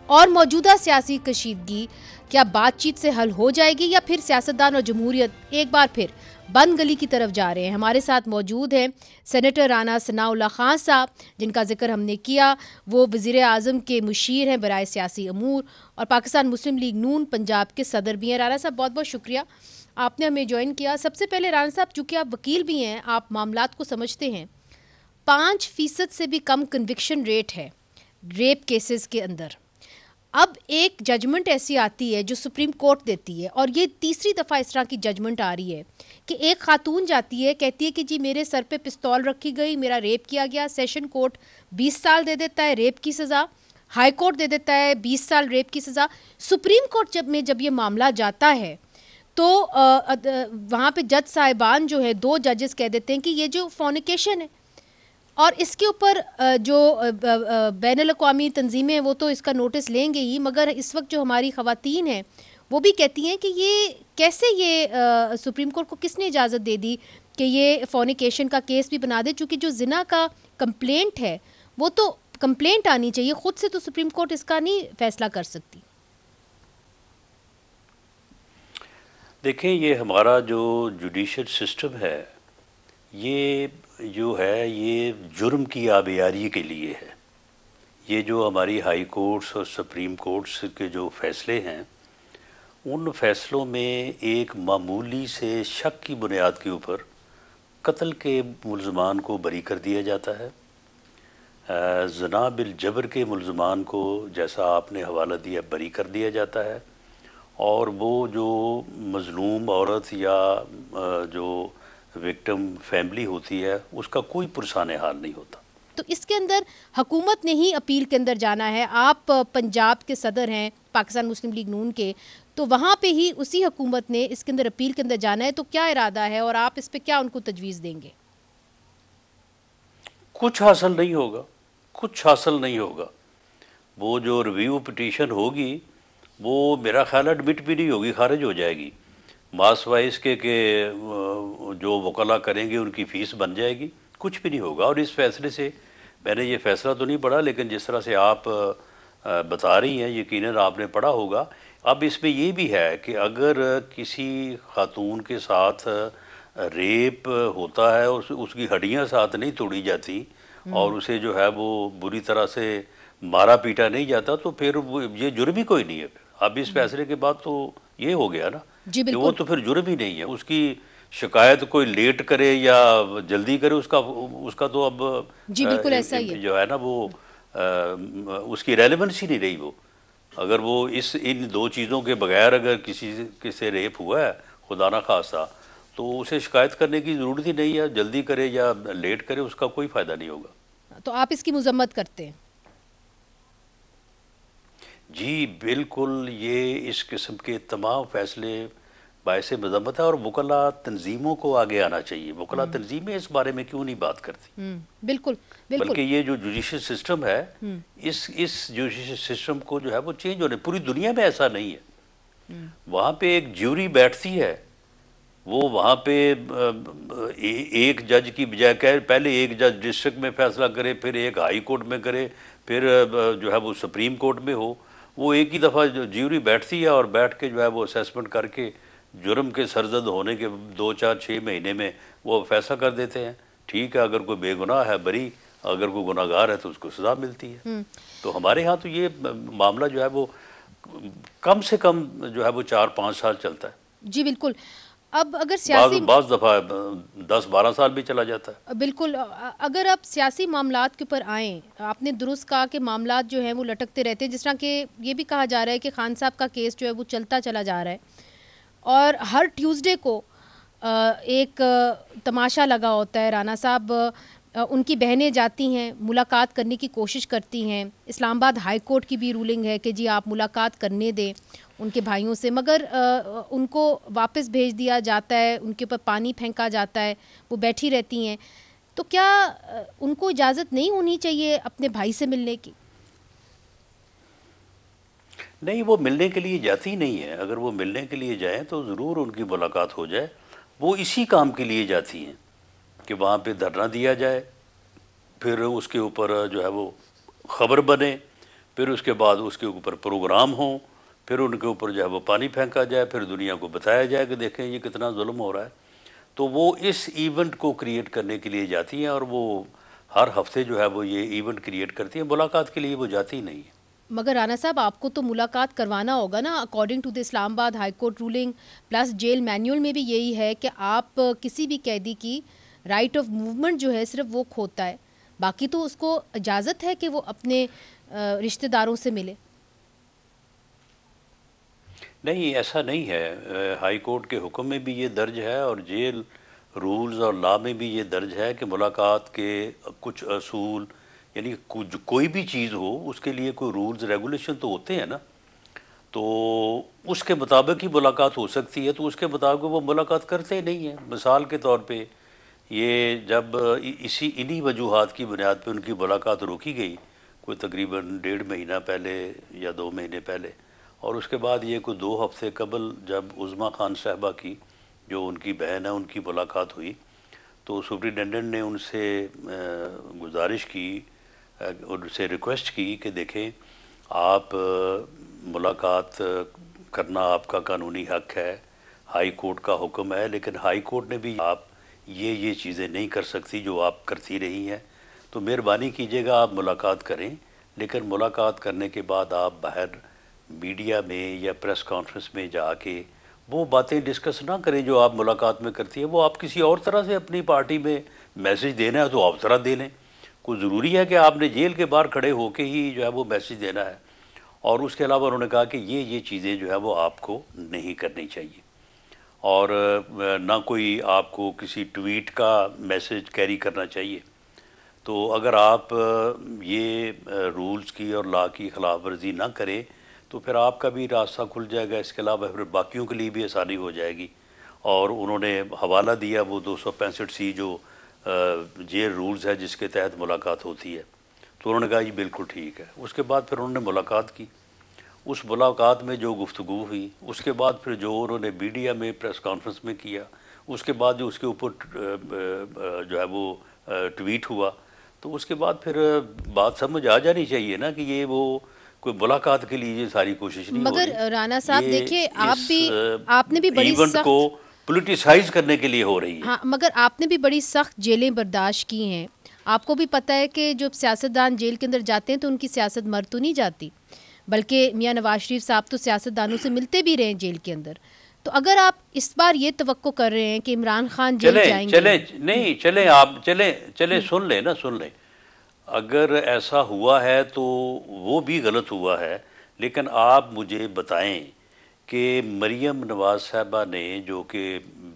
और मौजूदा सियासी कशीदगी क्या बातचीत से हल हो जाएगी या फिर सियासतदान और जमहूरियत एक बार फिर बंद गली की तरफ जा रहे हैं? हमारे साथ मौजूद हैं सेनेटर राना सनाउल्लाह खान साहब, जिनका जिक्र हमने किया। वो वज़ीर आज़म के मुशीर हैं बराए सियासी अमूर और पाकिस्तान मुस्लिम लीग नून पंजाब के सदर भी हैं। राना साहब, बहुत बहुत शुक्रिया आपने हमें ज्वाइन किया। सबसे पहले राना साहब, चूँकि आप वकील भी हैं, आप मामलात को समझते हैं, 5% से भी कम कन्विक्शन रेट है रेप केसेस के अंदर। अब एक जजमेंट ऐसी आती है जो सुप्रीम कोर्ट देती है, और ये तीसरी दफ़ा इस तरह की जजमेंट आ रही है कि एक खातून जाती है, कहती है कि जी मेरे सर पे पिस्तौल रखी गई, मेरा रेप किया गया। सेशन कोर्ट 20 साल दे देता है रेप की सज़ा, हाई कोर्ट दे देता है 20 साल रेप की सज़ा। सुप्रीम कोर्ट जब ये मामला जाता है तो वहाँ पे जज साहिबान जो है, 2 जजेस कह देते हैं कि ये जो फॉर्निकेशन है, और इसके ऊपर जो बैनुल अक़वामी तंजीमें हैं वो तो इसका नोटिस लेंगे ही, मगर इस वक्त जो हमारी ख़वातीन हैं वो भी कहती हैं कि ये कैसे, ये सुप्रीम कोर्ट को किसने इजाज़त दे दी कि ये फॉर्निकेशन का केस भी बना दे, चूँकि जो जिना का कंप्लेंट है वो तो कंप्लेंट आनी चाहिए, ख़ुद से तो सुप्रीम कोर्ट इसका नहीं फ़ैसला कर सकती। देखें, ये हमारा जो जुडिशल सिस्टम है, ये जो है ये जुर्म की आबियारी के लिए है। ये जो हमारी हाई कोर्ट्स और सुप्रीम कोर्ट्स के जो फ़ैसले हैं, उन फ़ैसलों में एक मामूली से शक की बुनियाद के ऊपर कत्ल के मुल्ज़मान को बरी कर दिया जाता है। ज़ना बिल जबर के मुल्ज़मान को, जैसा आपने हवाला दिया, बरी कर दिया जाता है, और वो जो मज़लूम औरत या जो विक्टिम फैमिली होती है उसका कोई पुरसाने हाल नहीं होता। तो इसके अंदर हुकूमत ने ही अपील के अंदर जाना है। आप पंजाब के सदर हैं पाकिस्तान मुस्लिम लीग नून के, तो वहाँ पे ही उसी हुकूमत ने इसके अंदर अपील के अंदर जाना है। तो क्या इरादा है और आप इस पे क्या उनको तजवीज़ देंगे? कुछ हासिल नहीं होगा, कुछ हासिल नहीं होगा। वो जो रिव्यू पिटीशन होगी वो मेरा ख्याल एडमिट भी नहीं होगी, खारिज हो जाएगी। मास वाइज के जो वकला करेंगे उनकी फ़ीस बन जाएगी, कुछ भी नहीं होगा। और इस फैसले से, मैंने ये फ़ैसला तो नहीं पढ़ा, लेकिन जिस तरह से आप बता रही हैं यकीनन आपने पढ़ा होगा। अब इसमें ये भी है कि अगर किसी खातून के साथ रेप होता है और उसकी हड्डियां साथ नहीं तोड़ी जाती और उसे जो है वो बुरी तरह से मारा पीटा नहीं जाता, तो फिर ये जुर्म ही कोई नहीं है। अब इस फैसले के बाद तो ये हो गया ना जी कि वो तो फिर जुर्म ही नहीं है। उसकी शिकायत कोई लेट करे या जल्दी करे, उसका तो अब जी बिल्कुल ऐसा ही है। जो है ना वो उसकी रेलेवेंस ही नहीं रही। वो अगर वो इन 2 चीज़ों के बगैर अगर किसी से रेप हुआ है खुदा ना खासा, तो उसे शिकायत करने की ज़रूरत ही नहीं है। जल्दी करे या लेट करे उसका कोई फ़ायदा नहीं होगा। तो आप इसकी मजम्मत करते हैं? जी बिल्कुल, ये इस किस्म के तमाम फ़ैसले बायस मज़म्मत है और वकला तंजीमों को आगे आना चाहिए। वकला तंजीमें इस बारे में क्यों नहीं बात करती? बिल्कुल बिल्कुल। बल्कि ये जो जुडिशल सिस्टम है, इस जुडिशल सिस्टम को जो है वो चेंज होने, पूरी दुनिया में ऐसा नहीं है। वहाँ पे एक ज्यूरी बैठती है, वो वहाँ पे एक जज की बजाय पहले एक जज डिस्ट्रिक्ट में फ़ैसला करे, फिर एक हाई कोर्ट में करे, फिर जो है वो सुप्रीम कोर्ट में हो। वो एक ही दफ़ा ज्यूरी बैठती है और बैठ के जो है वो असेसमेंट करके जुर्म के सरजद होने के 2, 4, 6 महीने में वो फैसला कर देते हैं। ठीक है, अगर कोई बेगुनाह है बरी, अगर कोई गुनाहगार है तो उसको सज़ा मिलती है। तो हमारे यहाँ तो ये मामला जो है वो कम से कम जो है वो 4-5 साल चलता है। जी बिल्कुल। अब अगर सियासी बाज़ दफ़ा 10-12 साल भी चला जाता है। बिल्कुल। अगर आप सियासी मामलात के ऊपर आएँ, आपने दुरुस्त कहा कि मामलात जो हैं वो लटकते रहते हैं। जिस तरह के ये भी कहा जा रहा है कि खान साहब का केस जो है वो चलता चला जा रहा है और हर ट्यूसडे को एक तमाशा लगा होता है। राना साहब, उनकी बहनें जाती हैं, मुलाकात करने की कोशिश करती हैं। इस्लामाबाद हाई कोर्ट की भी रूलिंग है कि जी आप मुलाकात करने दें उनके भाइयों से, मगर उनको वापस भेज दिया जाता है, उनके ऊपर पानी फेंका जाता है, वो बैठी रहती हैं। तो क्या उनको इजाज़त नहीं होनी चाहिए अपने भाई से मिलने की? नहीं, वो मिलने के लिए जाती ही नहीं है। अगर वो मिलने के लिए जाएँ तो ज़रूर उनकी मुलाकात हो जाए। वो इसी काम के लिए जाती हैं कि वहाँ पे धरना दिया जाए, फिर उसके ऊपर जो है वो ख़बर बने, फिर उसके बाद उसके ऊपर प्रोग्राम हो, फिर उनके ऊपर जो है वो पानी फेंका जाए, फिर दुनिया को बताया जाए कि देखें ये कितना जुल्म हो रहा है। तो वो इस इवेंट को क्रिएट करने के लिए जाती हैं और वो हर हफ्ते जो है वो ये इवेंट क्रिएट करती हैं, मुलाकात के लिए वो जाती नहीं है। मगर राना साहब, आपको तो मुलाकात करवाना होगा ना, according to the Islamabad High Court ruling plus jail manual में भी यही है कि आप किसी भी कैदी की राइट ऑफ मूवमेंट जो है सिर्फ वो खोता है, बाकी तो उसको इजाज़त है कि वो अपने रिश्तेदारों से मिले। नहीं, ऐसा नहीं है। हाई कोर्ट के हुक्म में भी ये दर्ज है और जेल रूल्स और लॉ में भी ये दर्ज है कि मुलाकात के कुछ असूल, यानी कुछ कोई भी चीज़ हो उसके लिए कोई रूल्स रेगुलेशन तो होते हैं ना, तो उसके मुताबिक ही मुलाकात हो सकती है, तो उसके मुताबिक वो मुलाकात करते नहीं हैं। मिसाल के तौर पे ये जब इसी इन्हीं वजूहात की बुनियाद पे उनकी मुलाकात रोकी गई, कोई तकरीबन 1.5 महीना पहले या 2 महीने पहले, और उसके बाद ये कोई 2 हफ्ते कबल जब उज़्मा खान साहबा की, जो उनकी बहन है, उनकी मुलाकात हुई, तो सुप्रिटेंडेंट ने उनसे गुजारिश की, उनसे रिक्वेस्ट की कि देखें आप मुलाकात करना आपका कानूनी हक है, हाई कोर्ट का हुक्म है, लेकिन हाई कोर्ट ने भी आप ये चीज़ें नहीं कर सकती जो आप करती रही हैं, तो मेहरबानी कीजिएगा आप मुलाकात करें, लेकिन मुलाकात करने के बाद आप बाहर मीडिया में या प्रेस कॉन्फ्रेंस में जाके वो बातें डिस्कस ना करें जो आप मुलाकात में करती है। वो आप किसी और तरह से अपनी पार्टी में मैसेज देना है तो आप तरह दे लें, कोई ज़रूरी है कि आपने जेल के बाहर खड़े होके ही जो है वो मैसेज देना है। और उसके अलावा उन्होंने कहा कि ये चीज़ें जो है वो आपको नहीं करनी चाहिए, और ना कोई आपको किसी ट्वीट का मैसेज कैरी करना चाहिए। तो अगर आप ये रूल्स की और लॉ की खिलाफ वर्जी ना करें तो फिर आपका भी रास्ता खुल जाएगा, इसके अलावा फिर बाकियों के लिए भी आसानी हो जाएगी। और उन्होंने हवाला दिया वो 265C जो जेल रूल्स है जिसके तहत मुलाकात होती है, तो उन्होंने कहा ये बिल्कुल ठीक है। उसके बाद फिर उन्होंने मुलाकात की, उस मुलाकात में जो गुफ्तगू हुई, उसके बाद फिर जो उन्होंने मीडिया में प्रेस कॉन्फ्रेंस में किया, उसके बाद जो उसके ऊपर जो है वो ट्वीट हुआ, तो उसके बाद फिर बात समझ आ जानी चाहिए ना कि ये वो कोई मुलाकात के लिए ये सारी कोशिश नहीं हो रही। मगर राना साहब ये देखिए, आपने भी बड़ी इवेंट को पोलिटिसाइज करने के लिए हो रही है। हाँ, मगर आपने भी बड़ी सख्त जेलें बर्दाश्त की हैं। आपको भी पता है कि जब सियासतदान जेल के अंदर जाते हैं तो उनकी सियासत मर तो नहीं जाती, बल्कि मियाँ नवाज शरीफ साहब तो सियासतदानों से मिलते भी रहे जेल के अंदर। तो अगर आप इस बार ये तवक्को कर रहे हैं कि इमरान खान जेल जाएंगे, चले सुन लें ना, सुन लें। अगर ऐसा हुआ है तो वो भी गलत हुआ है, लेकिन आप मुझे बताएं कि मरियम नवाज साहबा ने, जो कि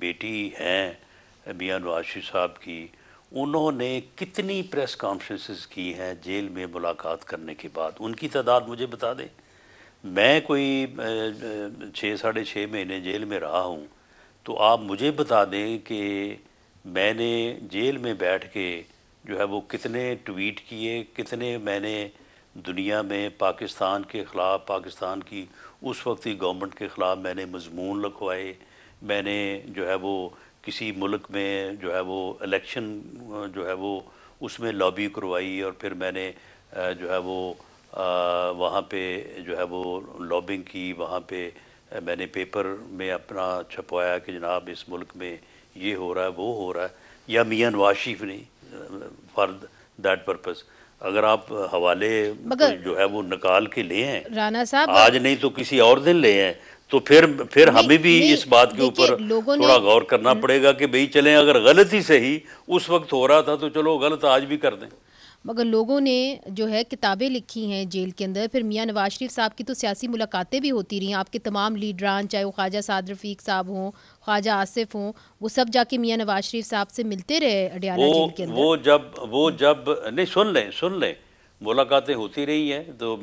बेटी हैं मियाँ नवाज शरीफ साहब की, उन्होंने कितनी प्रेस कॉन्फ्रेंसेस की हैं जेल में मुलाकात करने के बाद? उनकी तादाद मुझे बता दें। मैं कोई 6 साढ़े 6 महीने जेल में रहा हूँ, तो आप मुझे बता दें कि मैंने जेल में बैठ के जो है वो कितने ट्वीट किए, कितने मैंने दुनिया में पाकिस्तान के ख़िलाफ़, पाकिस्तान की उस वक्त की गवर्नमेंट के ख़िलाफ़ मैंने मजमून लिखवाए, मैंने जो है वो किसी मुल्क में जो है वो इलेक्शन जो है वो उसमें लॉबी करवाई, और फिर मैंने जो है वो वहाँ पे जो है वो लॉबिंग की, वहाँ पे मैंने पेपर में अपना छपवाया कि जनाब इस मुल्क में ये हो रहा है, वो हो रहा है, या मियाँ नवाज शरीफ ने फॉर दैट पर्पस। अगर आप हवाले जो है वो निकाल के ले हैं राना साहब, आज नहीं तो किसी और दिन ले हैं, तो फिर हमें भी इस बात के ऊपर थोड़ा गौर करना पड़ेगा कि भाई चलें, अगर गलती से ही उस वक्त हो रहा था तो चलो गलत आज भी कर दें। मगर लोगों ने जो है किताबें लिखी हैं जेल के अंदर, फिर मियाँ नवाज शरीफ साहब की तो सियासी मुलाकातें भी होती रही, आपके तमाम लीडरान, चाहे वो ख्वाजा साद रफ़ीक साहब हों, ख्वाजा आसिफ हों, वो सब जाके मियाँ नवाज शरीफ साहब से मिलते रहे अडियाला जेल के अंदर। वो जब नहीं, सुन लें, मुलाकातें होती रही हैं, तो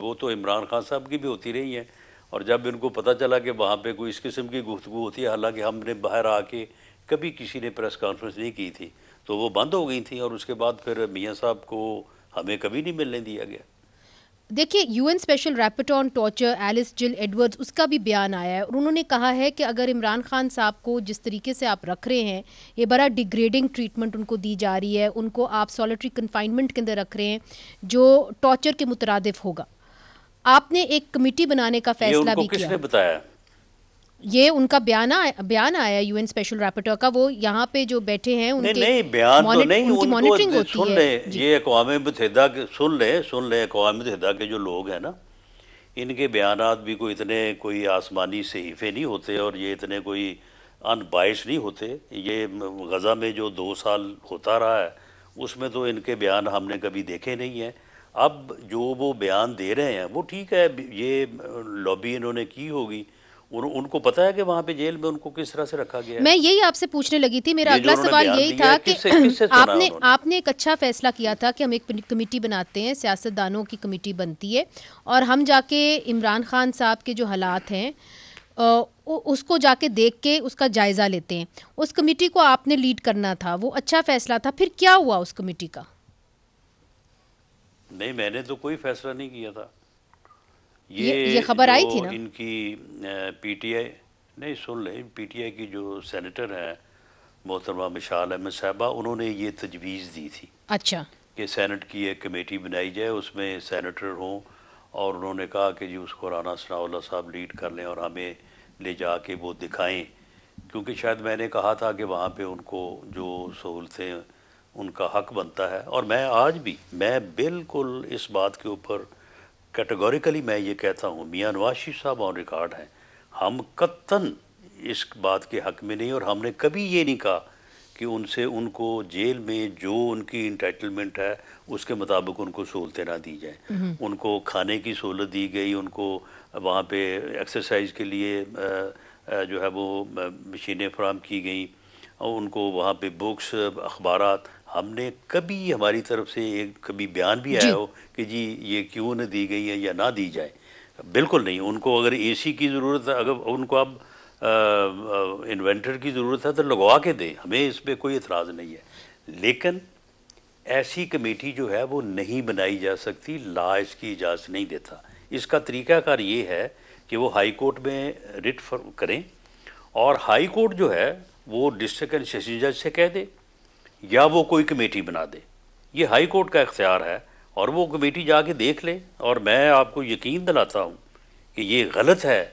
वो तो इमरान खान साहब की भी होती रही हैं, और जब इनको पता चला कि वहाँ पे कोई इस किस्म की गुफ्तगू होती है, हालांकि हमने बाहर आके कभी किसी ने प्रेस कॉन्फ्रेंस नहीं की थी, तो वो बंद हो गई थी, और उसके बाद फिर मियाँ साहब को हमें कभी नहीं मिलने दिया गया। देखिए, UN special rapporteur on torture Alice Jill Edwards, उसका भी बयान आया है और उन्होंने कहा है कि अगर इमरान खान साहब को जिस तरीके से आप रख रहे हैं, ये बड़ा डिग्रेडिंग ट्रीटमेंट उनको दी जा रही है, उनको आप सॉलिटरी कन्फाइनमेंट के अंदर रख रहे हैं जो टॉर्चर के मुतरादिफ होगा। आपने एक कमेटी बनाने का ये फैसला उनको भी किया। किसने बताया? ये उनका बयान आया यूएन स्पेशल रैपरटोर का। वो यहाँ पे जो बैठे हैं नहीं उनके नहीं, बयान तो नहीं, उनकी मॉनिटरिंग उनको होती सुन है ले, जी। ये अक़वाम मुत्तहिदा के सुन ले अक़वाम मुत्तहिदा के जो लोग हैं ना, इनके बयानात भी कोई इतने कोई आसमानी सहीफ़े नहीं होते और ये इतने कोई अनबाइस नहीं होते। ये गज़ा में जो 2 साल होता रहा है उसमें तो इनके बयान हमने कभी देखे नहीं हैं। अब जो वो बयान दे रहे हैं वो ठीक है, ये लॉबी इन्होंने की होगी, उनको पता है कि वहाँ पे जेल में उनको किस तरह से रखा गया है। मैं यही आपसे पूछने लगी थी, मेरा ये जो अगला उन्होंने सवाल बयान यही दिया था है, कि किससे सुना आपने उन्होंने? आपने एक अच्छा फैसला किया था कि हम एक कमेटी बनाते हैं, सियासतदानों की कमेटी बनती है और हम जाके इमरान खान साहब के जो हालात हैं उसको जाके देख के उसका जायज़ा लेते हैं। उस कमेटी को आपने लीड करना था, वो अच्छा फैसला था। फिर क्या हुआ उस कमेटी का? नहीं, मैंने तो कोई फैसला नहीं किया था। ये खबर आई थी ना? इनकी पीटीआई, नहीं सुन ले, पीटीआई की जो सेनेटर हैं मोहतरमा मिशाल अहमद साहबा, उन्होंने ये तजवीज़ दी थी अच्छा कि सेनेट की एक कमेटी बनाई जाए, उसमें सेनेटर हों, और उन्होंने कहा कि जी उसको राना सनाउल्लाह साहब लीड कर लें और हमें ले जाके वो दिखाएं, क्योंकि शायद मैंने कहा था कि वहाँ पे उनको जो सहूलतें उनका हक बनता है। और मैं आज भी मैं बिल्कुल इस बात के ऊपर कैटेगोरिकली मैं ये कहता हूँ, मियाँ नवाज शरीफ साहब ऑन रिकॉर्ड हैं, हम कत्तन इस बात के हक में नहीं, और हमने कभी ये नहीं कहा कि उनको जेल में जो उनकी इंटाइटलमेंट है उसके मुताबिक उनको सहूलतें ना दी जाएँ। उनको खाने की सहूलत दी गई, उनको वहाँ पे एक्सरसाइज के लिए जो है वो मशीनें फराहम की गई, और उनको वहाँ पे बुक्स, अखबारात, हमने कभी हमारी तरफ से एक कभी बयान भी आया हो कि जी ये क्यों न दी गई है या ना दी जाए, बिल्कुल नहीं। उनको अगर एसी की ज़रूरत है, अगर उनको अब इन्वेंटर की ज़रूरत है तो लगवा के दें, हमें इस पर कोई एतराज़ नहीं है। लेकिन ऐसी कमेटी जो है वो नहीं बनाई जा सकती, ला इसकी इजाज़त नहीं देता। इसका तरीक़ाकार ये है कि वो हाई कोर्ट में रिट करें और हाई कोर्ट जो है वो डिस्ट्रिक्ट एंड सेशन जज से कह दे या वो कोई कमेटी बना दे। ये हाई कोर्ट का इख्तियार है और वो कमेटी जाके देख ले। और मैं आपको यकीन दिलाता हूँ कि ये गलत है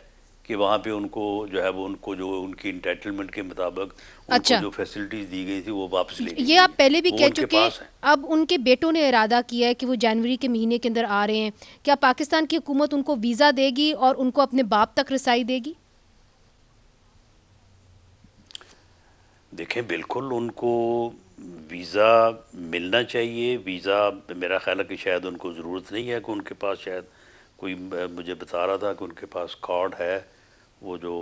कि वहाँ पे उनको जो है वो उनको जो उनकी इंटाइटलमेंट के मुताबिक उनको जो फैसिलिटीज़ दी गई थी वो वापस ले ली। ये आप पहले भी कह चुके, अब उनके बेटों ने इरादा किया है कि वो जनवरी के महीने के अंदर आ रहे हैं। क्या पाकिस्तान की हुकूमत उनको वीज़ा देगी और उनको अपने बाप तक रसाई देगी? देखें, बिल्कुल उनको वीज़ा मिलना चाहिए। वीज़ा मेरा ख्याल है कि शायद उनको ज़रूरत नहीं है, कि उनके पास शायद कोई मुझे बता रहा था कि उनके पास कार्ड है, वो जो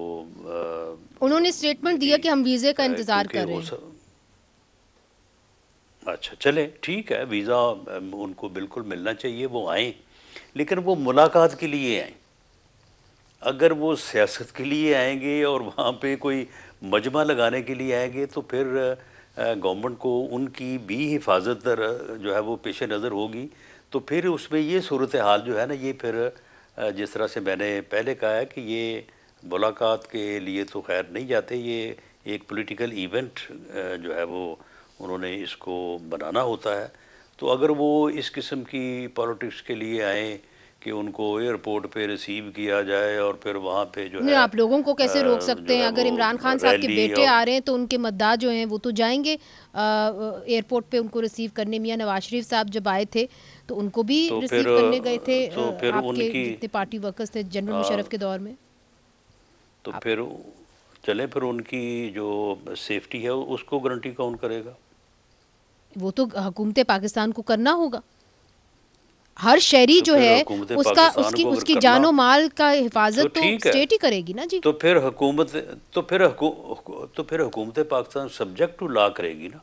उन्होंने स्टेटमेंट दिया कि हम वीज़े का इंतज़ार कर रहे हैं। अच्छा चले, ठीक है, वीज़ा उनको बिल्कुल मिलना चाहिए, वो आएँ, लेकिन वो मुलाकात के लिए आएँ। अगर वो सियासत के लिए आएंगे और वहाँ पे कोई मजमा लगाने के लिए आएंगे तो फिर गवर्नमेंट को उनकी भी हिफाजत जो है वो पेश नज़र होगी। तो फिर उसमें ये सूरत हाल जो है ना, ये फिर जिस तरह से मैंने पहले कहा है कि ये मुलाकात के लिए तो खैर नहीं जाते, ये एक पॉलिटिकल इवेंट जो है वो उन्होंने इसको बनाना होता है। तो अगर वो इस किस्म की पॉलिटिक्स के लिए आएँ कि उनको एयरपोर्ट पे रिसीव किया जाए और फिर वहाँ पे जो है, आप लोगों को कैसे रोक सकते हैं? अगर इमरान खान साहब के बेटे आ रहे हैं तो उनके मद्दाह जो हैं वो तो जाएंगे एयरपोर्ट पे उनको रिसीव करने। मियाँ नवाज शरीफ साहब जब आए थे तो उनको भी रिसीव करने गए थे आपके जितने पार्टी वर्कर्स थे जनरल मुशर्रफ के दौर में। तो फिर चले, फिर उनकी जो सेफ्टी है उसको गारंटी कौन करेगा? वो तो हुकूमत पाकिस्तान को करना होगा। हर शहरी जो है उसका उसकी जानो माल का हिफाजत तो स्टेट ही करेगी ना जी। तो फिर हुकूमत पाकिस्तान सब्जेक्ट टू लॉ करेगी ना।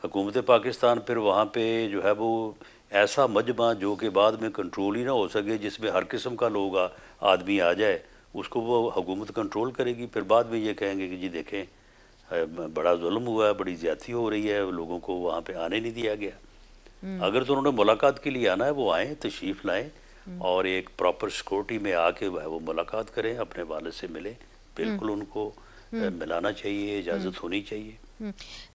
हुकूमत पाकिस्तान फिर वहाँ पे जो है वो ऐसा मजमा जो कि बाद में कंट्रोल ही ना हो सके, जिसमें हर किस्म का लोग आदमी आ जाए, उसको वो हुकूमत कंट्रोल करेगी। फिर बाद में ये कहेंगे कि जी देखें बड़ा जुल्म हुआ है, बड़ी ज़्यादती हो रही है, लोगों को वहाँ पे आने नहीं दिया गया। अगर तो उन्होंने मुलाकात के लिए आना है वो आए, तशरीफ़ लाएं और एक प्रॉपर सिक्योरिटी में आके वो मुलाकात करें, अपने वालिद से मिलें। बिल्कुल उनको मिलाना चाहिए, इजाज़त होनी चाहिए।